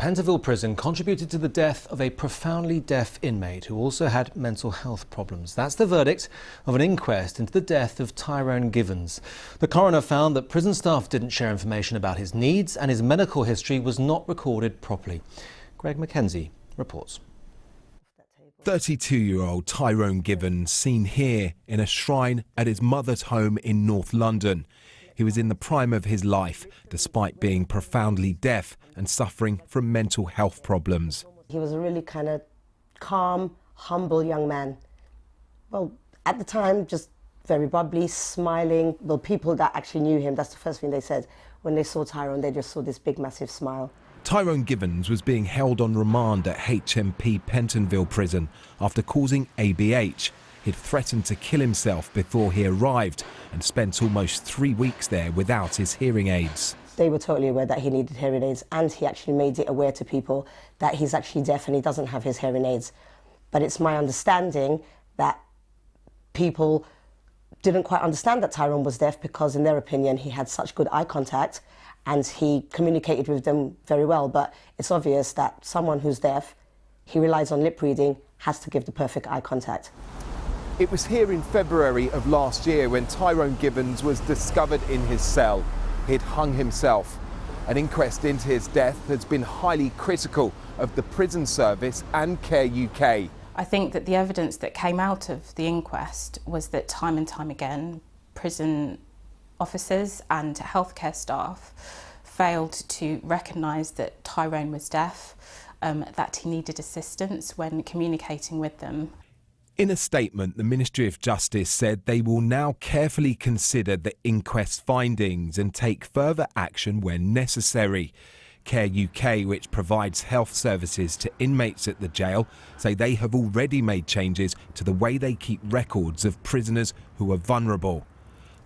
Pentonville prison contributed to the death of a profoundly deaf inmate who also had mental health problems. That's the verdict of an inquest into the death of Tyrone Givans. The coroner found that prison staff didn't share information about his needs and his medical history was not recorded properly. Greg Mackenzie reports. 32-year-old Tyrone Givans seen here in a shrine at his mother's home in North London. He was in the prime of his life, despite being profoundly deaf and suffering from mental health problems. He was a really kind of calm, humble young man. Well, at the time, just very bubbly, smiling. Well, people that actually knew him, that's the first thing they said. When they saw Tyrone, they just saw this big, massive smile. Tyrone Givans was being held on remand at HMP Pentonville prison after causing ABH. He'd threatened to kill himself before he arrived and spent almost 3 weeks there without his hearing aids. They were totally aware that he needed hearing aids, and he actually made it aware to people that he's actually deaf and he doesn't have his hearing aids. But it's my understanding that people didn't quite understand that Tyrone was deaf because, in their opinion, he had such good eye contact and he communicated with them very well. But it's obvious that someone who's deaf, he relies on lip reading, has to give the perfect eye contact. It was here in February of last year when Tyrone Givans was discovered in his cell. He'd hung himself. An inquest into his death has been highly critical of the prison service and Care UK. I think that the evidence that came out of the inquest was that time and time again, prison officers and healthcare staff failed to recognise that Tyrone was deaf, that he needed assistance when communicating with them. In a statement, the Ministry of Justice said they will now carefully consider the inquest findings and take further action when necessary. Care UK, which provides health services to inmates at the jail, say they have already made changes to the way they keep records of prisoners who are vulnerable.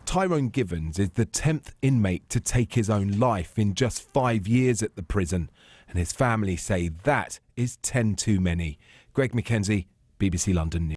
Tyrone Givans is the 10th inmate to take his own life in just 5 years at the prison, and his family say that is 10 too many. Greg Mackenzie, BBC London News.